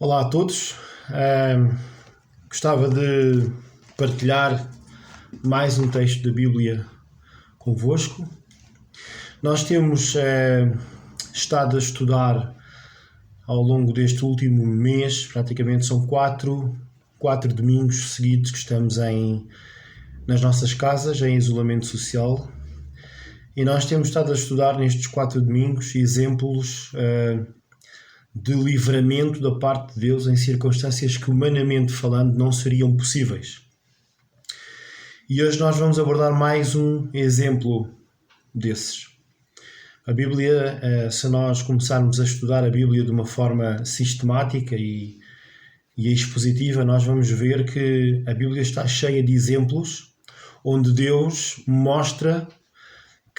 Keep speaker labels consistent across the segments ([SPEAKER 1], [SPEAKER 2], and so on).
[SPEAKER 1] Olá a todos. Gostava de partilhar mais um texto da Bíblia convosco. Nós temos estado a estudar ao longo deste último mês, praticamente são quatro domingos seguidos que estamos nas nossas casas, em isolamento social. E nós temos estado a estudar nestes 4 domingos exemplos de livramento da parte de Deus em circunstâncias que, humanamente falando, não seriam possíveis. E hoje nós vamos abordar mais um exemplo desses. A Bíblia, se nós começarmos a estudar a Bíblia de uma forma sistemática e expositiva, nós vamos ver que a Bíblia está cheia de exemplos onde Deus mostra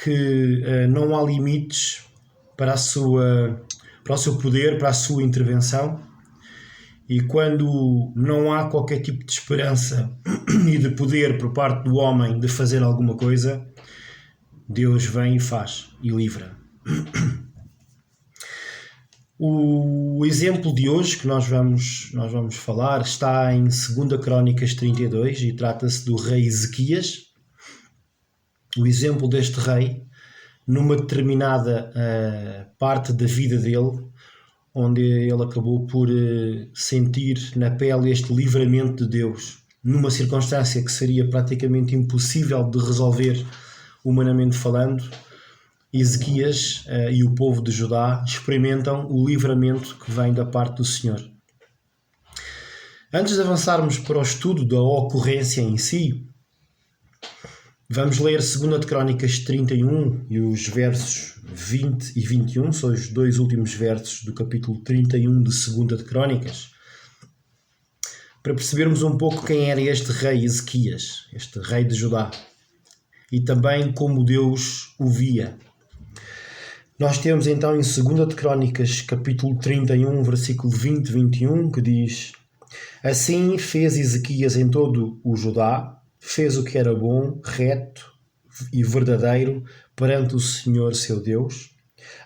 [SPEAKER 1] que não há limites para o seu poder, para a sua intervenção, e quando não há qualquer tipo de esperança e de poder por parte do homem de fazer alguma coisa, Deus vem e faz e livra. O exemplo de hoje que nós vamos falar está em 2 Crónicas 32 e trata-se do rei Ezequias. O exemplo deste rei numa determinada parte da vida dele, onde ele acabou por sentir na pele este livramento de Deus, numa circunstância que seria praticamente impossível de resolver humanamente falando. Ezequias e o povo de Judá experimentam o livramento que vem da parte do Senhor. Antes de avançarmos para o estudo da ocorrência em si, vamos ler 2 Crónicas 31 e os versos 20 e 21, são os dois últimos versos do capítulo 31 de 2 Crónicas, para percebermos um pouco quem era este rei Ezequias, este rei de Judá, e também como Deus o via. Nós temos então em 2 Crónicas capítulo 31, versículo 20 e 21, que diz: Assim fez Ezequias em todo o Judá, fez o que era bom, reto e verdadeiro perante o Senhor seu Deus,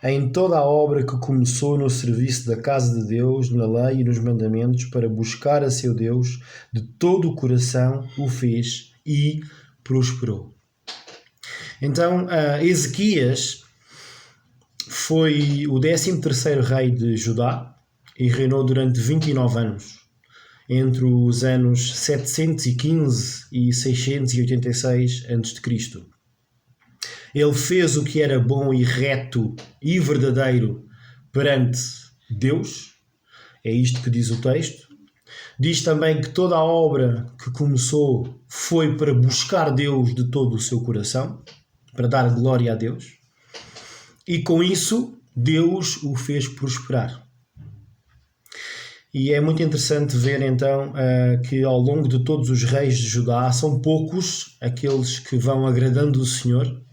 [SPEAKER 1] em toda a obra que começou no serviço da casa de Deus, na lei e nos mandamentos, para buscar a seu Deus, de todo o coração o fez e prosperou. Então, Ezequias foi o 13º rei de Judá e reinou durante 29 anos. Entre os anos 715 e 686 a.C. Ele fez o que era bom e reto e verdadeiro perante Deus, é isto que diz o texto. Diz também que toda a obra que começou foi para buscar Deus de todo o seu coração, para dar glória a Deus, e com isso Deus o fez prosperar. E é muito interessante ver então que ao longo de todos os reis de Judá são poucos aqueles que vão agradando o Senhor.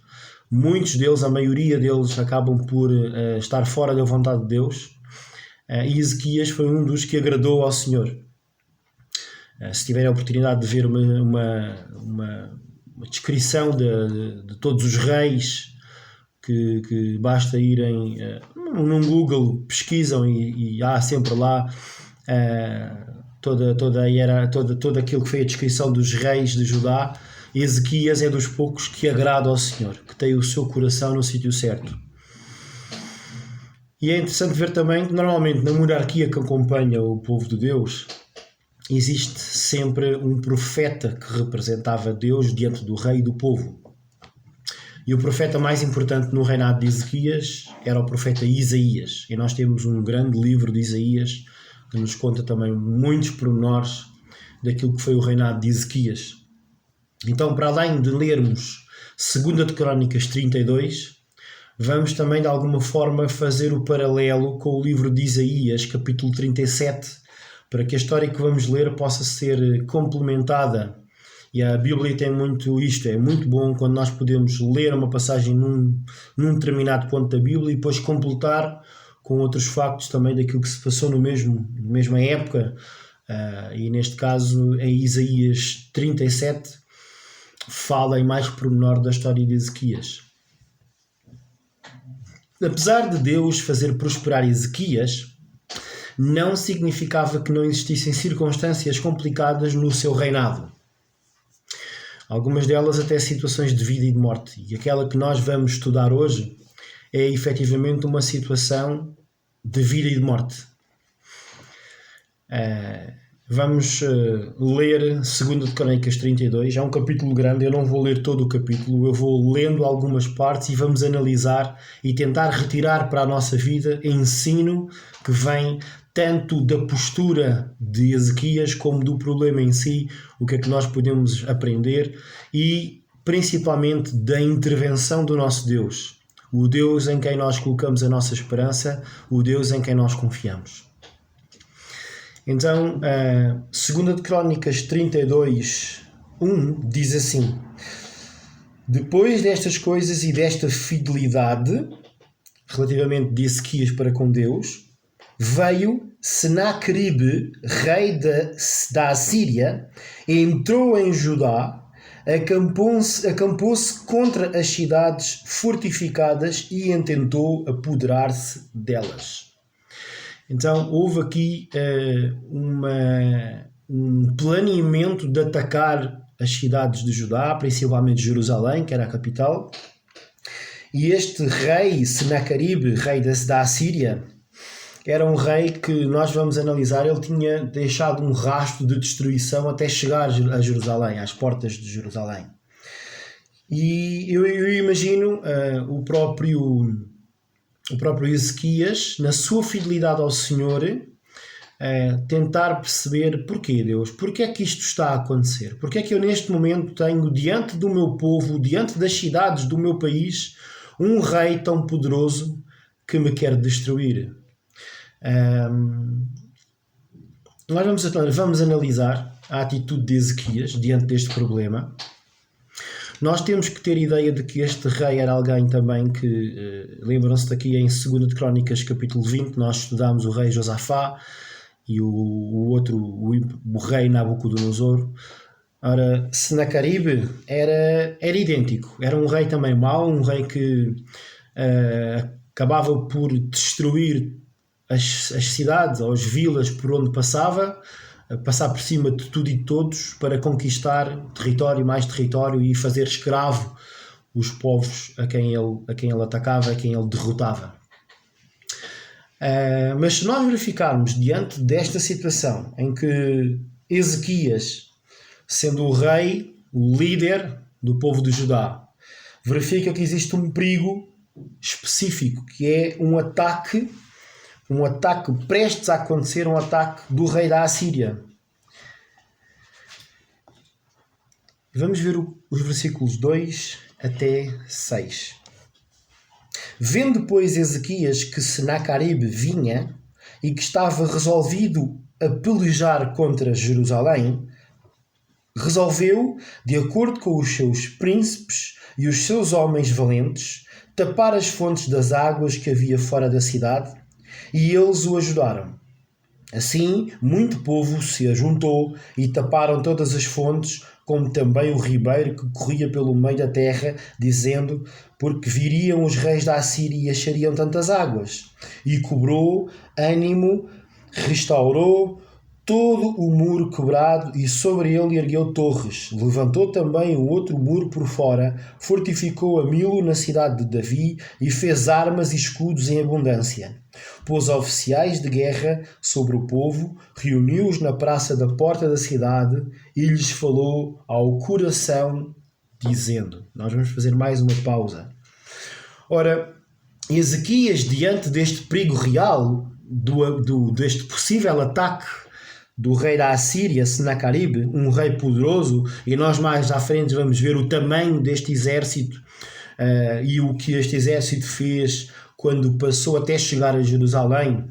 [SPEAKER 1] Muitos deles, a maioria deles, acabam por estar fora da vontade de Deus. E Ezequias foi um dos que agradou ao Senhor. Se tiverem a oportunidade de ver uma descrição de todos os reis, que basta irem num Google, pesquisam e há sempre lá todo aquilo que foi a descrição dos reis de Judá. Ezequias é dos poucos que agrada ao Senhor, que tem o seu coração no sítio certo. E é interessante ver também que normalmente na monarquia que acompanha o povo de Deus existe sempre um profeta que representava Deus diante do rei e do povo. E o profeta mais importante no reinado de Ezequias era o profeta Isaías. E nós temos um grande livro de Isaías que nos conta também muitos pormenores daquilo que foi o reinado de Ezequias. Então, para além de lermos 2 Crónicas 32, vamos também de alguma forma fazer o paralelo com o livro de Isaías, capítulo 37, para que a história que vamos ler possa ser complementada. E a Bíblia tem muito isto, é muito bom quando nós podemos ler uma passagem num determinado ponto da Bíblia e depois completar com outros factos também daquilo que se passou na mesma época. E neste caso, em Isaías 37, fala em mais pormenor da história de Ezequias. Apesar de Deus fazer prosperar Ezequias, não significava que não existissem circunstâncias complicadas no seu reinado. Algumas delas até situações de vida e de morte. E aquela que nós vamos estudar hoje é efetivamente uma situação de vida e de morte. Vamos ler 2 de Crônicas 32. É um capítulo grande, eu não vou ler todo o capítulo, eu vou lendo algumas partes e vamos analisar e tentar retirar para a nossa vida ensino que vem tanto da postura de Ezequias como do problema em si, o que é que nós podemos aprender e principalmente da intervenção do nosso Deus, o Deus em quem nós colocamos a nossa esperança, o Deus em quem nós confiamos. Então, 2 de Crônicas 32, 1 diz assim: depois destas coisas e desta fidelidade, relativamente de Ezequias para com Deus, veio Senaqueribe, rei da Assíria, entrou em Judá, acampou-se contra as cidades fortificadas e intentou apoderar-se delas. Então houve aqui um planeamento de atacar as cidades de Judá, principalmente Jerusalém, que era a capital. E este rei, Senaqueribe, rei da Assíria, era um rei que nós vamos analisar, ele tinha deixado um rastro de destruição até chegar a Jerusalém, às portas de Jerusalém. E eu imagino o próprio Ezequias, na sua fidelidade ao Senhor, tentar perceber porquê, Deus, porquê é que isto está a acontecer? Porquê é que eu neste momento tenho diante do meu povo, diante das cidades do meu país, um rei tão poderoso que me quer destruir? Nós vamos analisar a atitude de Ezequias diante deste problema. Nós temos que ter ideia de que este rei era alguém também que, lembram-se daqui em 2 de Crônicas capítulo 20, nós estudámos o rei Josafá e o rei Nabucodonosor. Ora, Senaqueribe era idêntico, era um rei também mau, um rei que acabava por destruir as cidades ou as vilas por onde passava, passar por cima de tudo e de todos para conquistar território, mais território e fazer escravo os povos a quem ele atacava, a quem ele derrotava. Mas se nós verificarmos diante desta situação em que Ezequias, sendo o rei, o líder do povo de Judá, verifica que existe um perigo específico, que é um ataque prestes a acontecer, um ataque do rei da Assíria. Vamos ver os versículos 2 até 6. Vendo, pois, Ezequias que Senaqueribe vinha e que estava resolvido a pelejar contra Jerusalém, resolveu, de acordo com os seus príncipes e os seus homens valentes, tapar as fontes das águas que havia fora da cidade, e eles o ajudaram. Assim, muito povo se ajuntou e taparam todas as fontes, como também o ribeiro que corria pelo meio da terra, dizendo: porque viriam os reis da Assíria e achariam tantas águas. E cobrou ânimo, restaurou todo o muro quebrado e sobre ele ergueu torres. Levantou também o outro muro por fora, fortificou a Milo na cidade de Davi e fez armas e escudos em abundância. Pôs oficiais de guerra sobre o povo, reuniu-os na praça da porta da cidade e lhes falou ao coração, dizendo... Nós vamos fazer mais uma pausa. Ora, Ezequias, diante deste perigo real, deste possível ataque do rei da Assíria, Senaqueribe, um rei poderoso, e nós mais à frente vamos ver o tamanho deste exército e o que este exército fez quando passou até chegar a Jerusalém.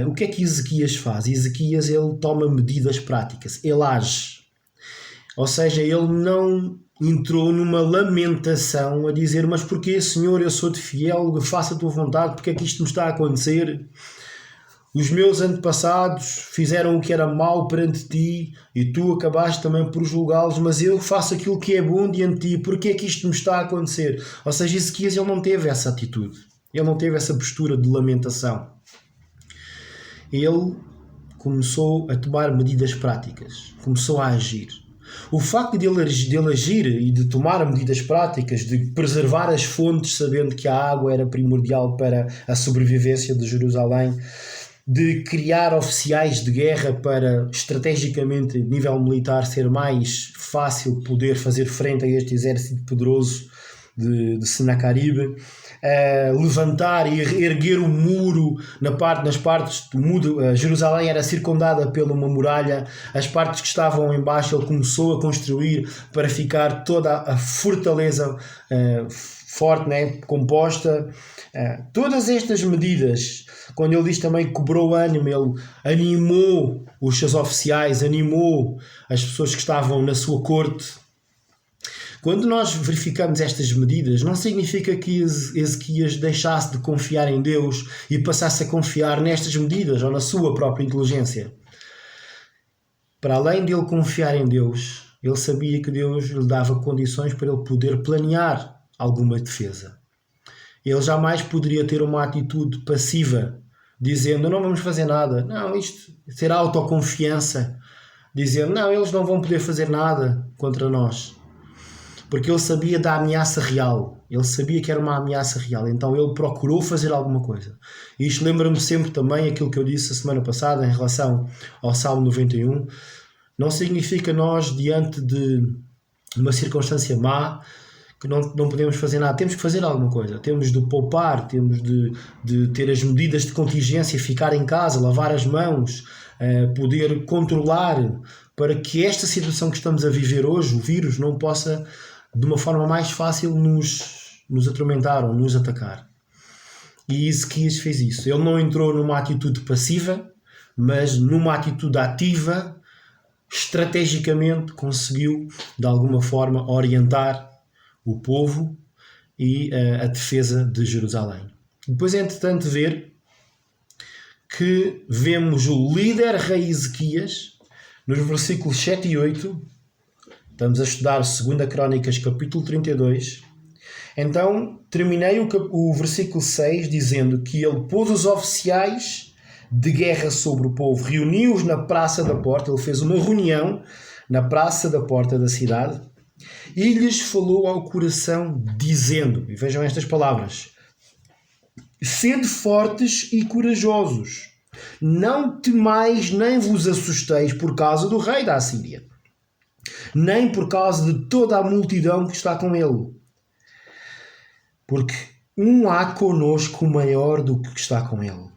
[SPEAKER 1] O que é que Ezequias faz? Ezequias, ele toma medidas práticas, ele age. Ou seja, ele não entrou numa lamentação a dizer: mas porquê, Senhor, eu sou-te fiel, faça a tua vontade, porque é que isto me está a acontecer? Os meus antepassados fizeram o que era mau perante ti e tu acabaste também por julgá-los, mas eu faço aquilo que é bom diante de ti, porque é que isto me está a acontecer? Ou seja, Ezequias, ele não teve essa atitude, ele não teve essa postura de lamentação. ele começou a tomar medidas práticas, começou a agir. O facto de ele agir e de tomar medidas práticas, de preservar as fontes, sabendo que a água era primordial para a sobrevivência de Jerusalém, de criar oficiais de guerra para, estrategicamente, a nível militar, ser mais fácil poder fazer frente a este exército poderoso de Senaqueribe, levantar e erguer o muro nas partes do muro. Jerusalém era circundada por uma muralha, as partes que estavam em baixo ele começou a construir para ficar toda a fortaleza forte, né, composta. Todas estas medidas, quando ele diz também que cobrou ânimo, ele animou os seus oficiais, animou as pessoas que estavam na sua corte. Quando nós verificamos estas medidas, não significa que Ezequias deixasse de confiar em Deus e passasse a confiar nestas medidas ou na sua própria inteligência. Para além de ele confiar em Deus, ele sabia que Deus lhe dava condições para ele poder planear alguma defesa. Ele jamais poderia ter uma atitude passiva, dizendo não vamos fazer nada. Não, isto será autoconfiança, dizendo não, eles não vão poder fazer nada contra nós. Porque ele sabia da ameaça real. Ele sabia que era uma ameaça real. Então ele procurou fazer alguma coisa. E isto lembra-me sempre também aquilo que eu disse a semana passada em relação ao Salmo 91. Não significa nós, diante de uma circunstância má, que não podemos fazer nada. Temos que fazer alguma coisa. Temos de poupar, temos de ter as medidas de contingência, ficar em casa, lavar as mãos, poder controlar, para que esta situação que estamos a viver hoje, o vírus, não possa de uma forma mais fácil nos atormentar ou nos atacar. E Ezequias fez isso. Ele não entrou numa atitude passiva, mas numa atitude ativa, estrategicamente conseguiu de alguma forma orientar o povo e a defesa de Jerusalém. Depois é interessante ver que vemos o líder rei Ezequias nos versículos 7 e 8. Estamos a estudar 2 Crónicas, capítulo 32. Então, terminei o versículo 6 dizendo que ele pôs os oficiais de guerra sobre o povo, reuniu-os na praça da porta, ele fez uma reunião na praça da porta da cidade e lhes falou ao coração dizendo, e vejam estas palavras: sede fortes e corajosos, não temais nem vos assusteis por causa do rei da Assíria, nem por causa de toda a multidão que está com ele. Porque há conosco maior do que está com ele.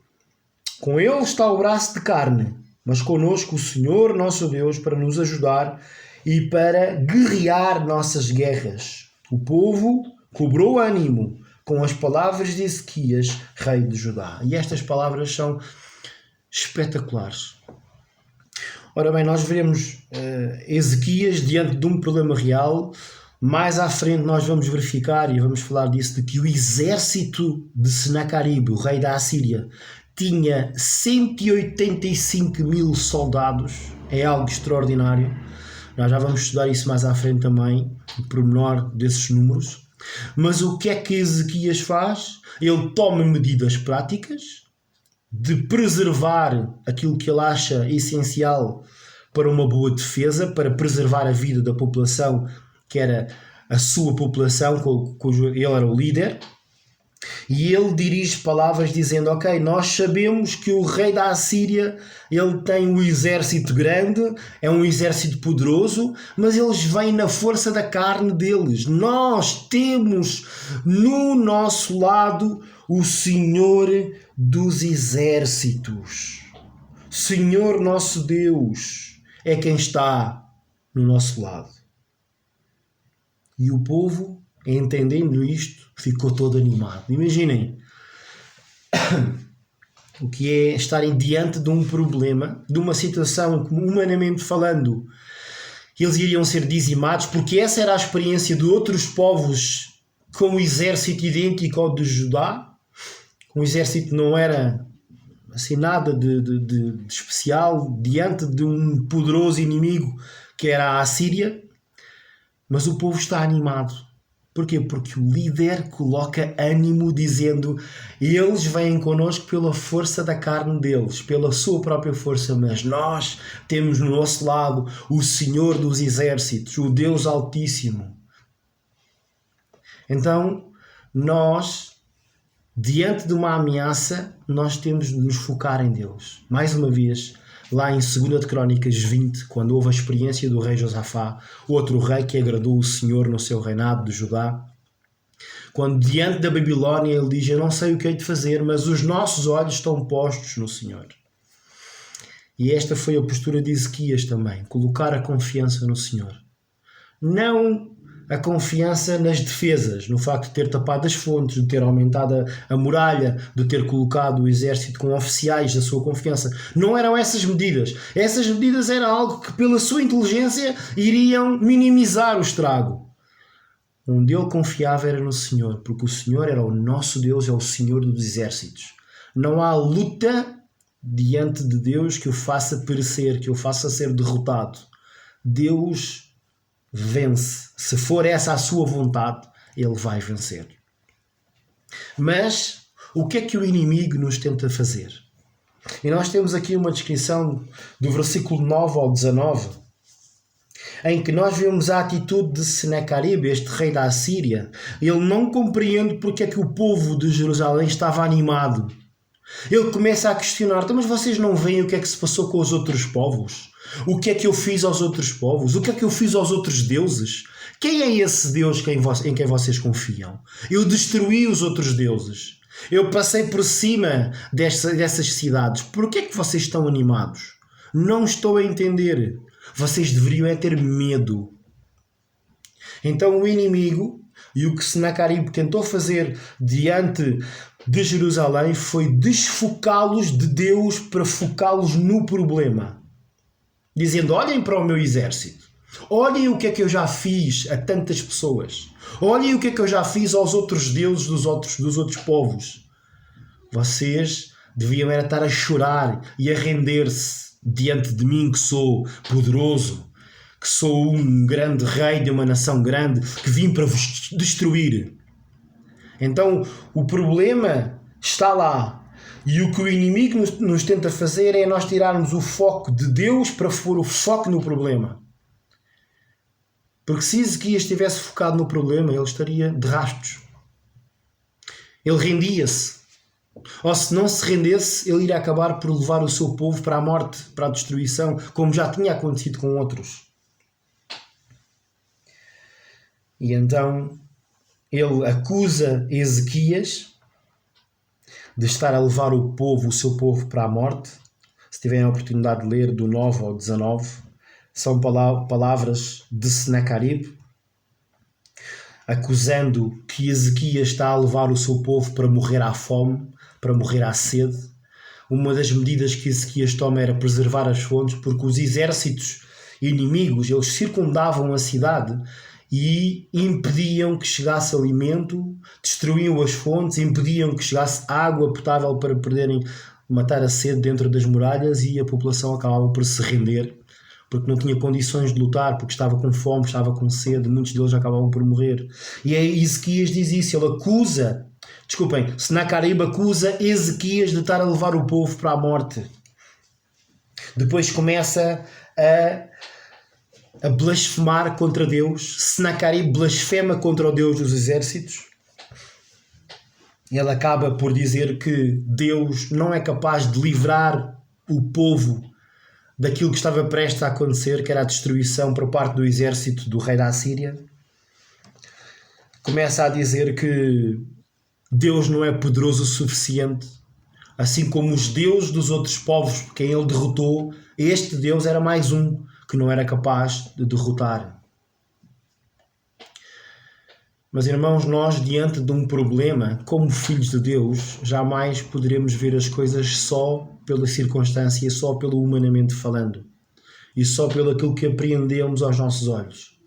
[SPEAKER 1] Com ele está o braço de carne, mas conosco o Senhor nosso Deus para nos ajudar e para guerrear nossas guerras. O povo cobrou ânimo com as palavras de Ezequias, rei de Judá. E estas palavras são espetaculares. Ora bem, nós veremos Ezequias diante de um problema real. Mais à frente nós vamos verificar, e vamos falar disso, de que o exército de Senaqueribe, o rei da Assíria, tinha 185 mil soldados. É algo extraordinário. Nós já vamos estudar isso mais à frente também, o pormenor desses números. Mas o que é que Ezequias faz? Ele toma medidas práticas de preservar aquilo que ele acha essencial para uma boa defesa, para preservar a vida da população, que era a sua população, cujo ele era o líder. E ele dirige palavras dizendo: ok, nós sabemos que o rei da Assíria, ele tem um exército grande, é um exército poderoso, mas eles vêm na força da carne deles. Nós temos no nosso lado o Senhor dos exércitos. Senhor nosso Deus é quem está no nosso lado. E o povo, entendendo isto, ficou todo animado. Imaginem o que é estarem diante de um problema, de uma situação que, humanamente falando, eles iriam ser dizimados, porque essa era a experiência de outros povos com um exército idêntico ao de Judá. Um exército não era assim nada de especial diante de um poderoso inimigo que era a Assíria, mas o povo está animado. Porquê? Porque o líder coloca ânimo dizendo eles vêm connosco pela força da carne deles, pela sua própria força, mas nós temos no nosso lado o Senhor dos Exércitos, o Deus Altíssimo. Então, nós, diante de uma ameaça, nós temos de nos focar em Deus. Mais uma vez, lá em 2 de Crónicas 20, quando houve a experiência do rei Josafá, outro rei que agradou o Senhor no seu reinado de Judá, quando diante da Babilónia ele diz, eu não sei o que hei de fazer, mas os nossos olhos estão postos no Senhor. E esta foi a postura de Ezequias também, colocar a confiança no Senhor. Não a confiança nas defesas, no facto de ter tapado as fontes, de ter aumentado a muralha, de ter colocado o exército com oficiais da sua confiança. Não eram essas medidas. Essas medidas eram algo que, pela sua inteligência, iriam minimizar o estrago. Onde ele confiava era no Senhor, porque o Senhor era o nosso Deus, é o Senhor dos exércitos. Não há luta diante de Deus que o faça perecer, que o faça ser derrotado. Deus vence. Se for essa a sua vontade, ele vai vencer. Mas o que é que o inimigo nos tenta fazer? E nós temos aqui uma descrição do versículo 9 ao 19, em que nós vemos a atitude de Senaqueribe, este rei da Assíria. Ele não compreende porque é que o povo de Jerusalém estava animado. Ele começa a questionar, então, mas vocês não veem o que é que se passou com os outros povos? O que é que eu fiz aos outros povos? O que é que eu fiz aos outros deuses? Quem é esse Deus em quem vocês confiam? Eu destruí os outros deuses. Eu passei por cima dessas cidades. Por que é que vocês estão animados? Não estou a entender. Vocês deveriam é ter medo. Então o inimigo, e o que Senaqueribe tentou fazer diante de Jerusalém, foi desfocá-los de Deus para focá-los no problema. Dizendo, olhem para o meu exército. Olhem o que é que eu já fiz a tantas pessoas. Olhem o que é que eu já fiz aos outros deuses dos outros povos. Vocês deviam era estar a chorar e a render-se diante de mim, que sou poderoso, que sou um grande rei de uma nação grande, que vim para vos destruir. Então, o problema está lá. E o que o inimigo nos tenta fazer é nós tirarmos o foco de Deus para pôr o foco no problema. Porque se Ezequias estivesse focado no problema, ele estaria de rastos. Ele rendia-se. Ou se não se rendesse, ele iria acabar por levar o seu povo para a morte, para a destruição, como já tinha acontecido com outros. E então ele acusa Ezequias de estar a levar o seu povo para a morte. Se tiverem a oportunidade de ler do 9 ao 19, são palavras de Senaqueribe, acusando que Ezequias está a levar o seu povo para morrer à fome, para morrer à sede. Uma das medidas que Ezequias toma era preservar as fontes, porque os exércitos inimigos, eles circundavam a cidade e impediam que chegasse alimento, destruíam as fontes, impediam que chegasse água potável para poderem matar a sede dentro das muralhas, e a população acabava por se render, porque não tinha condições de lutar, porque estava com fome, estava com sede, muitos deles acabavam por morrer. E aí Ezequias diz isso, Senaqueribe acusa Ezequias de estar a levar o povo para a morte. Depois começa a blasfemar contra Deus. Senaqueribe blasfema contra o Deus dos exércitos. Ele acaba por dizer que Deus não é capaz de livrar o povo daquilo que estava prestes a acontecer, que era a destruição por parte do exército do rei da Assíria. Começa a dizer que Deus não é poderoso o suficiente, assim como os deuses dos outros povos quem ele derrotou, este Deus era mais um que não era capaz de derrotar. Mas, irmãos, nós, diante de um problema, como filhos de Deus, jamais poderemos ver as coisas só pela circunstância, só pelo humanamente falando, e só pelo aquilo que apreendemos aos nossos olhos.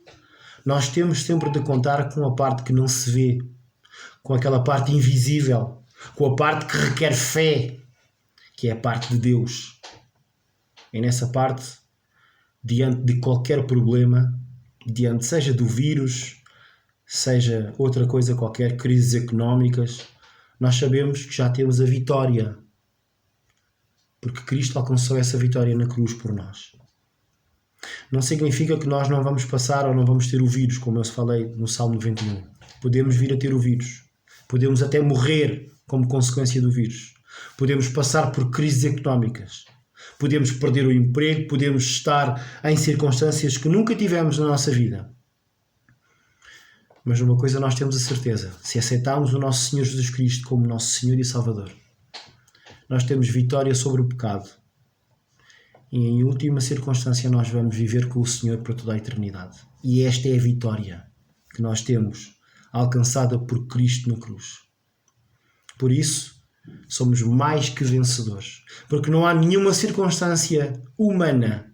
[SPEAKER 1] Nós temos sempre de contar com a parte que não se vê, com aquela parte invisível, com a parte que requer fé, que é a parte de Deus. E nessa parte, diante de qualquer problema, seja do vírus, seja outra coisa qualquer, crises económicas, nós sabemos que já temos a vitória, porque Cristo alcançou essa vitória na cruz por nós. Não significa que nós não vamos passar ou não vamos ter o vírus, como eu falei no Salmo 91. Podemos vir a ter o vírus. Podemos até morrer como consequência do vírus. Podemos passar por crises económicas. Podemos perder o emprego. Podemos estar em circunstâncias que nunca tivemos na nossa vida. Mas uma coisa nós temos a certeza. Se aceitarmos o nosso Senhor Jesus Cristo como nosso Senhor e Salvador, nós temos vitória sobre o pecado. E em última circunstância nós vamos viver com o Senhor para toda a eternidade. E esta é a vitória que nós temos alcançada por Cristo na cruz. Por isso, somos mais que vencedores. Porque não há nenhuma circunstância humana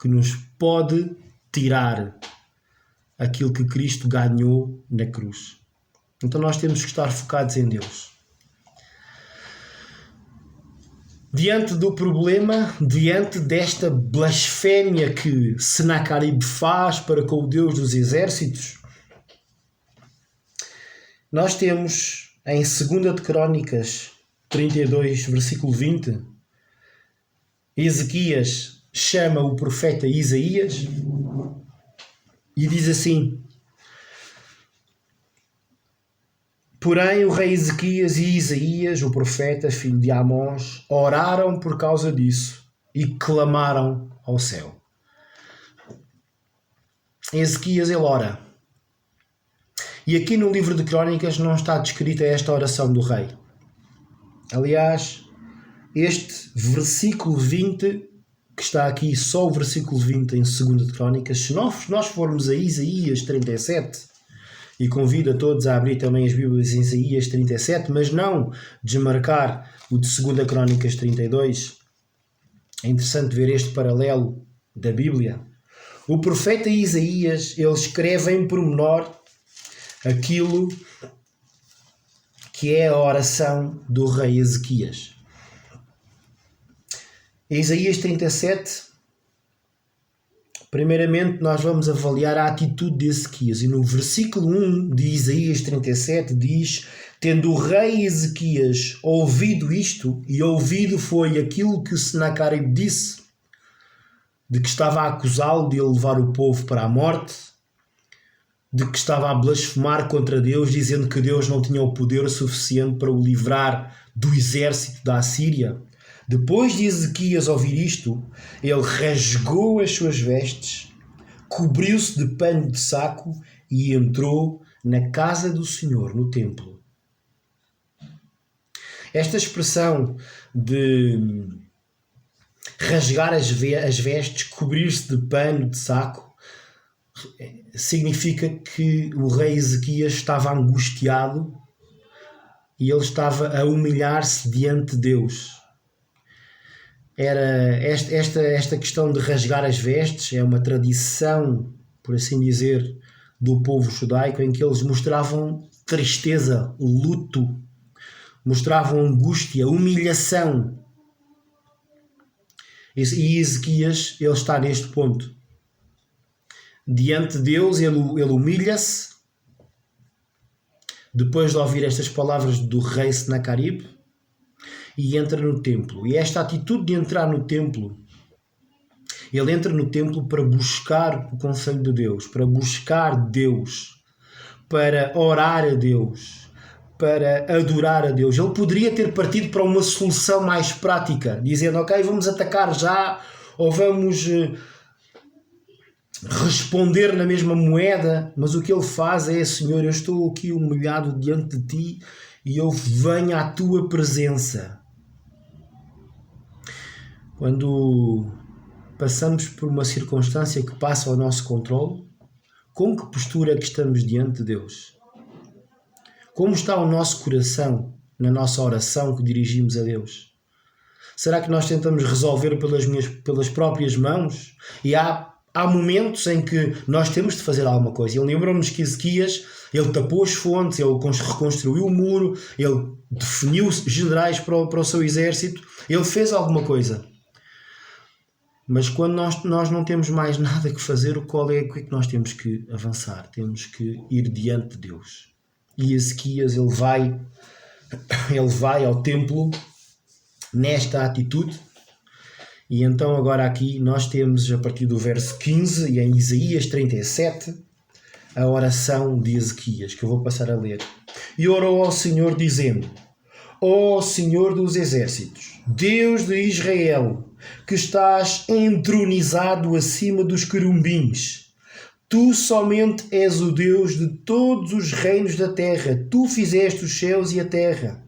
[SPEAKER 1] que nos pode tirar aquilo que Cristo ganhou na cruz. Então nós temos que estar focados em Deus. Diante do problema, diante desta blasfémia que Senaqueribe faz para com o Deus dos exércitos, nós temos em 2 de Crónicas 32, versículo 20, Ezequias chama o profeta Isaías e diz assim: porém o rei Ezequias e Isaías, o profeta, filho de Amós, oraram por causa disso e clamaram ao céu. Ezequias, ele ora. E aqui no livro de Crónicas não está descrita esta oração do rei. Aliás, este versículo 20, que está aqui, só o versículo 20 em 2 de Crónicas, se nós formos a Isaías 37, e convido a todos a abrir também as Bíblias em Isaías 37, mas não desmarcar o de 2 Crónicas 32. É interessante ver este paralelo da Bíblia. O profeta Isaías, ele escreve em pormenor aquilo que é a oração do rei Ezequias. Em Isaías 37, primeiramente, nós vamos avaliar a atitude de Ezequias. E no versículo 1 de Isaías 37 diz: tendo o rei Ezequias ouvido isto, e ouvido foi aquilo que Senaqueribe disse, de que estava a acusá-lo de levar o povo para a morte, de que estava a blasfemar contra Deus, dizendo que Deus não tinha o poder suficiente para o livrar do exército da Assíria. Depois de Ezequias ouvir isto, ele rasgou as suas vestes, cobriu-se de pano de saco e entrou na casa do Senhor, no templo. Esta expressão de rasgar as vestes, cobrir-se de pano de saco, significa que o rei Ezequias estava angustiado e ele estava a humilhar-se diante de Deus. Era esta questão de rasgar as vestes é uma tradição, por assim dizer, do povo judaico, em que eles mostravam tristeza, luto, mostravam angústia, humilhação. E Ezequias, ele está neste ponto. Diante de Deus, ele humilha-se, depois de ouvir estas palavras do rei Senaqueribe, e entra no templo. E esta atitude de entrar no templo, ele entra no templo para buscar o conselho de Deus, para buscar Deus, para orar a Deus, para adorar a Deus. Ele poderia ter partido para uma solução mais prática, dizendo: ok, vamos atacar já, ou vamos responder na mesma moeda. Mas o que ele faz é: Senhor, eu estou aqui humilhado diante de ti e eu venho à tua presença. Quando passamos por uma circunstância que passa ao nosso controle, com que postura é que estamos diante de Deus? Como está o nosso coração na nossa oração que dirigimos a Deus? Será que nós tentamos resolver pelas próprias mãos? E há momentos em que nós temos de fazer alguma coisa. E lembramos que Ezequias, ele tapou as fontes, ele reconstruiu o muro, ele definiu generais para o seu exército, ele fez alguma coisa. Mas quando nós não temos mais nada que fazer, o que é que nós temos que avançar? Temos que ir diante de Deus. E Ezequias, ele vai ao templo nesta atitude. E então agora aqui nós temos, a partir do verso 15 e em Isaías 37, a oração de Ezequias, que eu vou passar a ler. E orou ao Senhor dizendo: ó Senhor dos exércitos, Deus de Israel, que estás entronizado acima dos querubins, tu somente és o Deus de todos os reinos da terra, tu fizeste os céus e a terra.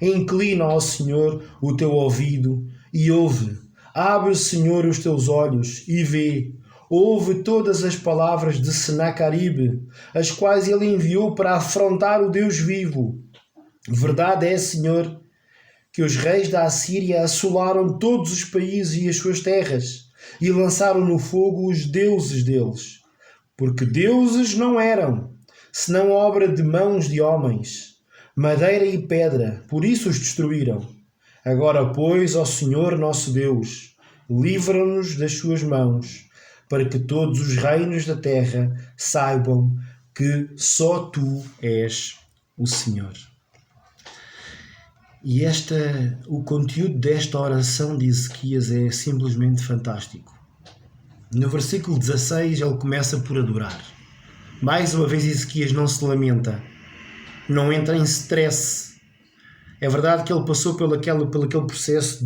[SPEAKER 1] Inclina ao Senhor o teu ouvido e ouve. Abre, Senhor, os teus olhos e vê. Ouve todas as palavras de Senaqueribe, as quais ele enviou para afrontar o Deus vivo. Verdade é, Senhor, que os reis da Assíria assolaram todos os países e as suas terras, e lançaram no fogo os deuses deles, porque deuses não eram, senão obra de mãos de homens, madeira e pedra, por isso os destruíram. Agora, pois, ó Senhor nosso Deus, livra-nos das suas mãos, para que todos os reinos da terra saibam que só tu és o Senhor. E o conteúdo desta oração de Ezequias é simplesmente fantástico. No versículo 16 ele começa por adorar. Mais uma vez Ezequias não se lamenta, não entra em stress. É verdade que ele passou pelo aquele processo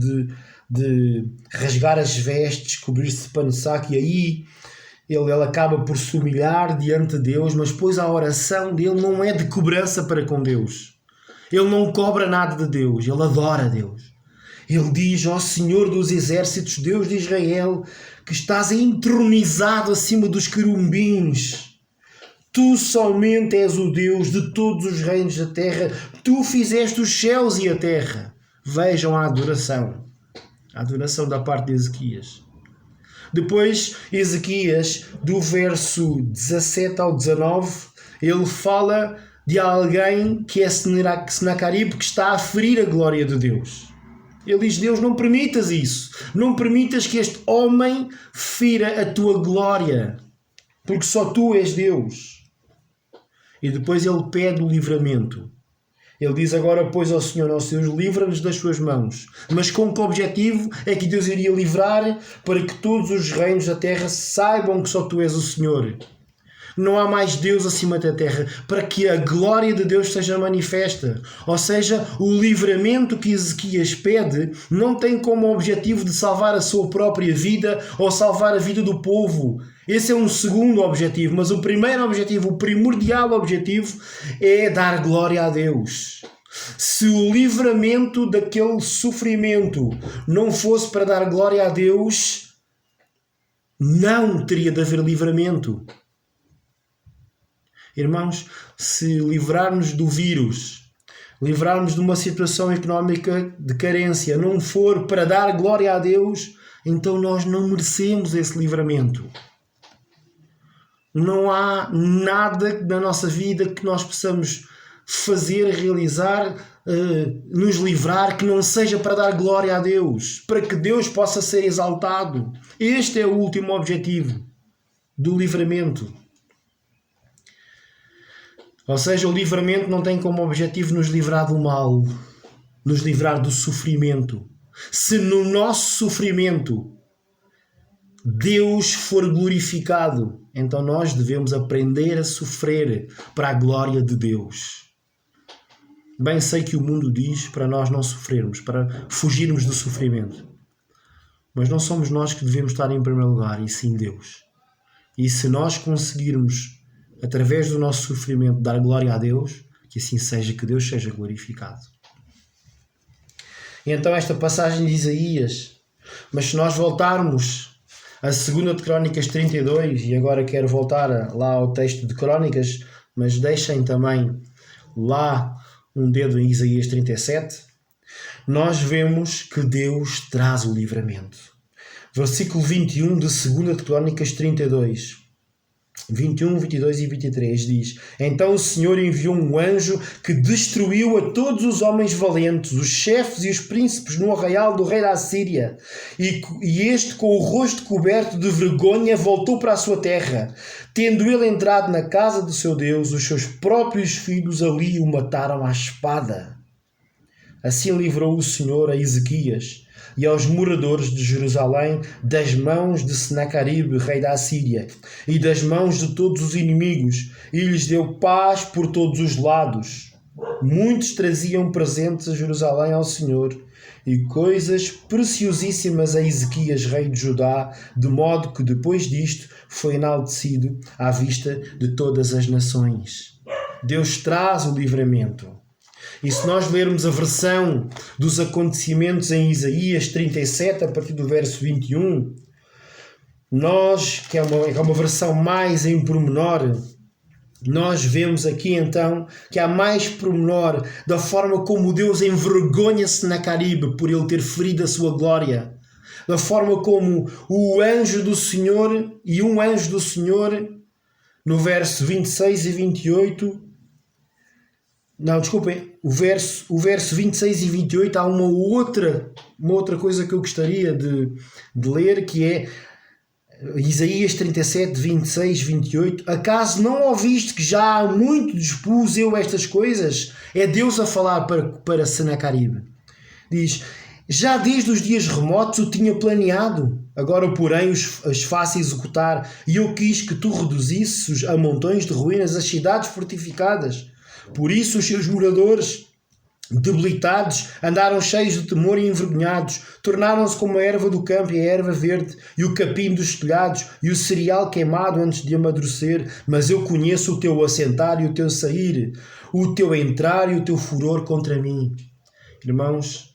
[SPEAKER 1] de rasgar as vestes, cobrir-se de pano de saco, e aí ele acaba por se humilhar diante de Deus, mas depois a oração dele não é de cobrança para com Deus. Ele não cobra nada de Deus, ele adora Deus. Ele diz: ó Senhor dos exércitos, Deus de Israel, que estás entronizado acima dos querubins. Tu somente és o Deus de todos os reinos da terra. Tu fizeste os céus e a terra. Vejam a adoração da parte de Ezequias. Depois, Ezequias, do verso 17 ao 19, ele fala de alguém que é Senaqueribe, que está a ferir a glória de Deus. Ele diz: Deus, não permitas isso. Não permitas que este homem fira a tua glória, porque só tu és Deus. E depois ele pede o livramento. Ele diz: agora, pois, ao Senhor nosso Deus, livra-nos das suas mãos. Mas com que objetivo é que Deus iria livrar? Para que todos os reinos da terra saibam que só tu és o Senhor. Não há mais Deus acima da terra, para que a glória de Deus seja manifesta. Ou seja, o livramento que Ezequias pede não tem como objetivo de salvar a sua própria vida ou salvar a vida do povo. Esse é um segundo objetivo, mas o primeiro objetivo, o primordial objetivo, é dar glória a Deus. Se o livramento daquele sofrimento não fosse para dar glória a Deus, não teria de haver livramento. Irmãos, se livrarmos do vírus, livrarmos de uma situação económica de carência, não for para dar glória a Deus, então nós não merecemos esse livramento. Não há nada na nossa vida que nós possamos fazer, realizar, nos livrar, que não seja para dar glória a Deus, para que Deus possa ser exaltado. Este é o último objetivo do livramento. Ou seja, o livramento não tem como objetivo nos livrar do mal, nos livrar do sofrimento. Se no nosso sofrimento Deus for glorificado, então nós devemos aprender a sofrer para a glória de Deus. Bem sei que o mundo diz para nós não sofrermos, para fugirmos do sofrimento. Mas não somos nós que devemos estar em primeiro lugar, e sim Deus. E se nós conseguirmos, através do nosso sofrimento, dar glória a Deus, que assim seja, que Deus seja glorificado. E então esta passagem de Isaías, mas se nós voltarmos a 2 de Crónicas 32, e agora quero voltar lá ao texto de Crónicas, mas deixem também lá um dedo em Isaías 37, nós vemos que Deus traz o livramento. Versículo 21 de 2 de Crónicas 32. 21, 22 e 23 diz: Então o Senhor enviou um anjo que destruiu a todos os homens valentes, os chefes e os príncipes no arraial do rei da Assíria. E este, com o rosto coberto de vergonha, voltou para a sua terra. Tendo ele entrado na casa do seu Deus, os seus próprios filhos ali o mataram à espada. Assim livrou o Senhor a Ezequias e aos moradores de Jerusalém das mãos de Senaqueribe, rei da Assíria, e das mãos de todos os inimigos, e lhes deu paz por todos os lados. Muitos traziam presentes a Jerusalém ao Senhor, e coisas preciosíssimas a Ezequias, rei de Judá, de modo que depois disto foi enaltecido à vista de todas as nações. Deus traz o livramento. E se nós lermos a versão dos acontecimentos em Isaías 37, a partir do verso 21, que é uma versão mais em pormenor, nós vemos aqui então que há mais pormenor da forma como Deus envergonha Senaqueribe por ele ter ferido a sua glória, da forma como um anjo do Senhor, no verso 26 e 28, não, desculpem, o verso 26 e 28 há uma outra coisa que eu gostaria de ler, que é Isaías 37, 26, 28. Acaso não ouviste que já há muito dispus eu estas coisas? É Deus a falar para Senaqueribe. Diz: já desde os dias remotos o tinha planeado, agora porém as faço executar, e eu quis que tu reduzisses a montões de ruínas as cidades fortificadas. Por isso os seus moradores, debilitados, andaram cheios de temor e envergonhados, tornaram-se como a erva do campo e a erva verde, e o capim dos telhados, e o cereal queimado antes de amadurecer. Mas eu conheço o teu assentar e o teu sair, o teu entrar e o teu furor contra mim. Irmãos,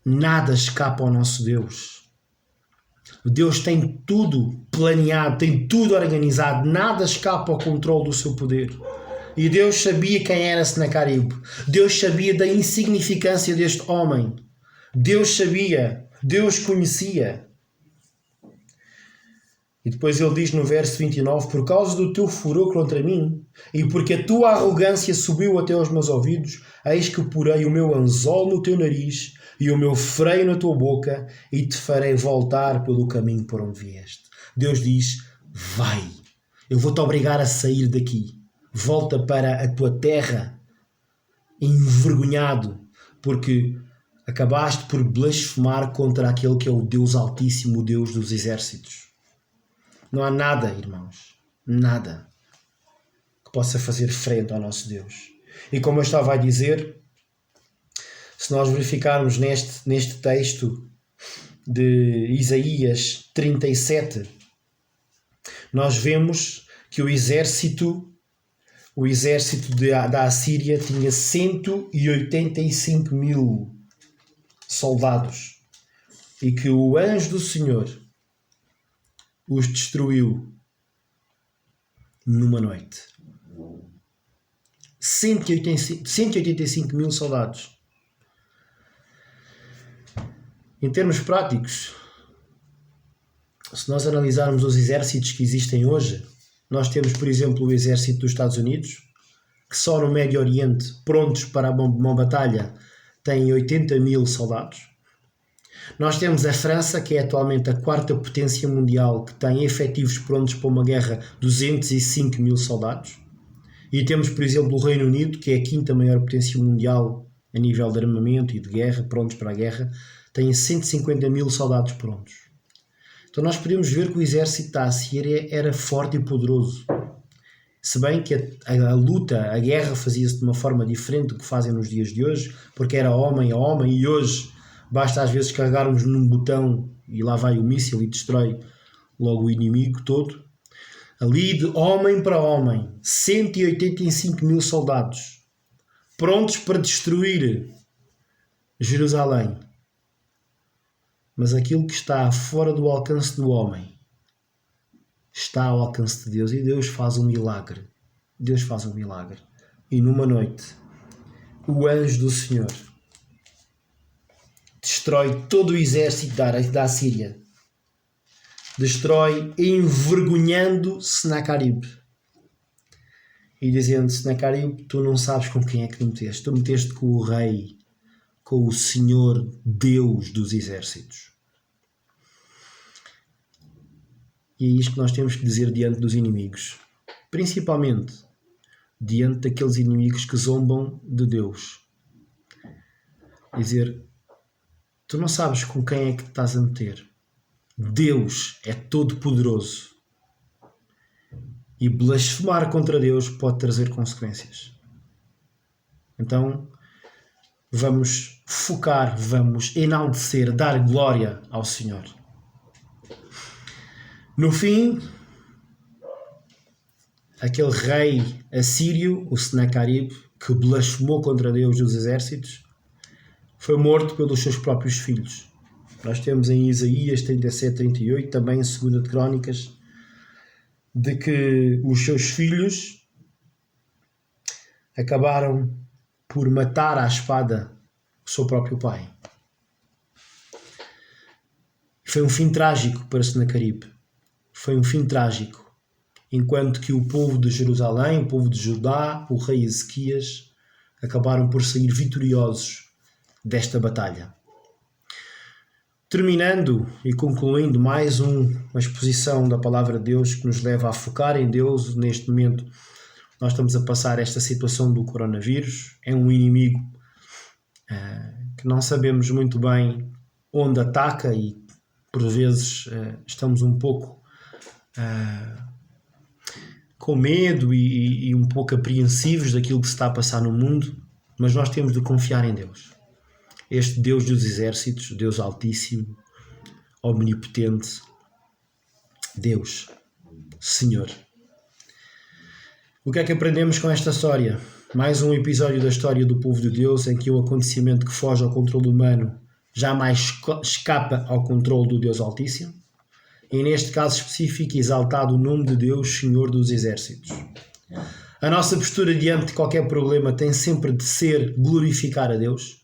[SPEAKER 1] nada escapa ao nosso Deus. Deus tem tudo planeado, tem tudo organizado, nada escapa ao controle do seu poder. E Deus sabia quem era Senaqueribe. Deus sabia da insignificância deste homem. Deus sabia, Deus conhecia. E depois ele diz no verso 29, por causa do teu furor contra mim, e porque a tua arrogância subiu até aos meus ouvidos, eis que porei o meu anzol no teu nariz e o meu freio na tua boca, e te farei voltar pelo caminho por onde vieste. Deus diz, vai, eu vou-te obrigar a sair daqui. Volta para a tua terra, envergonhado, porque acabaste por blasfemar contra aquele que é o Deus Altíssimo, o Deus dos exércitos. Não há nada, irmãos, nada que possa fazer frente ao nosso Deus. E como eu estava a dizer, se nós verificarmos neste texto de Isaías 37, nós vemos que o exército da Assíria tinha 185 mil soldados e que o anjo do Senhor os destruiu numa noite. 185 mil soldados. Em termos práticos, se nós analisarmos os exércitos que existem hoje, nós temos, por exemplo, o exército dos Estados Unidos, que só no Médio Oriente, prontos para uma batalha, tem 80 mil soldados. Nós temos a França, que é atualmente a quarta potência mundial, que tem efetivos prontos para uma guerra, 205 mil soldados. E temos, por exemplo, o Reino Unido, que é a quinta maior potência mundial a nível de armamento e de guerra, prontos para a guerra, tem 150 mil soldados prontos. Então nós podemos ver que o exército da Assíria era forte e poderoso. Se bem que a luta, a guerra fazia-se de uma forma diferente do que fazem nos dias de hoje, porque era homem a homem, e hoje basta às vezes carregarmos num botão e lá vai o míssil e destrói logo o inimigo todo. Ali de homem para homem, 185 mil soldados, prontos para destruir Jerusalém. Mas aquilo que está fora do alcance do homem está ao alcance de Deus, e Deus faz um milagre. Deus faz um milagre. E numa noite, o anjo do Senhor destrói todo o exército da Assíria. destrói envergonhando Senaqueribe e dizendo: Senaqueribe, tu não sabes com quem é que te meteste. Tu meteste com o rei, com o Senhor Deus dos exércitos. E é isto que nós temos que dizer diante dos inimigos, principalmente diante daqueles inimigos que zombam de Deus. Dizer: tu não sabes com quem é que te estás a meter. Deus é todo poderoso. E blasfemar contra Deus pode trazer consequências. Então, vamos focar, vamos enaltecer, dar glória ao Senhor. No fim, aquele rei assírio, o Senaqueribe, que blasfemou contra Deus dos exércitos, foi morto pelos seus próprios filhos. Nós temos em Isaías 37, 38, também em 2 de Crónicas, de que os seus filhos acabaram por matar à espada o seu próprio pai. Foi um fim trágico para Senaqueribe. Foi um fim trágico. Enquanto que o povo de Jerusalém, o povo de Judá, o rei Ezequias, acabaram por sair vitoriosos desta batalha. Terminando e concluindo mais uma exposição da Palavra de Deus que nos leva a focar em Deus. Neste momento nós estamos a passar esta situação do coronavírus. É um inimigo que não sabemos muito bem onde ataca e por vezes estamos um pouco com medo e um pouco apreensivos daquilo que se está a passar no mundo, mas nós temos de confiar em Deus. Este Deus dos exércitos, Deus Altíssimo, Omnipotente, Deus, Senhor. O que é que aprendemos com esta história? Mais um episódio da história do povo de Deus em que um acontecimento que foge ao controle humano jamais escapa ao controle do Deus Altíssimo. E neste caso específico, exaltado o nome de Deus, Senhor dos exércitos. A nossa postura diante de qualquer problema tem sempre de ser glorificar a Deus.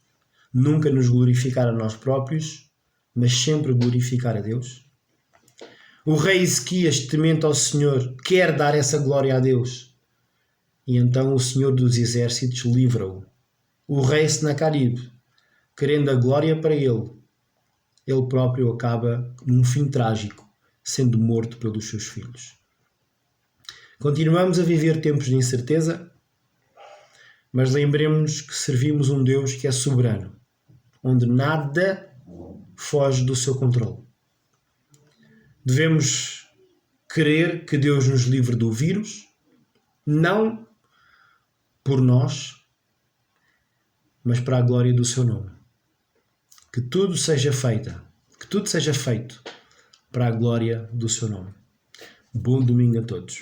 [SPEAKER 1] Nunca nos glorificar a nós próprios, mas sempre glorificar a Deus. O rei Ezequias, temente ao Senhor, quer dar essa glória a Deus. E então o Senhor dos exércitos livra-o. O rei Senaqueribe, querendo a glória para ele próprio acaba num fim trágico, sendo morto pelos seus filhos. Continuamos a viver tempos de incerteza, mas lembremos que servimos um Deus que é soberano, onde nada foge do seu controle. Devemos querer que Deus nos livre do vírus, não por nós, mas para a glória do seu nome. Que tudo seja feito para a glória do seu nome. Bom domingo a todos.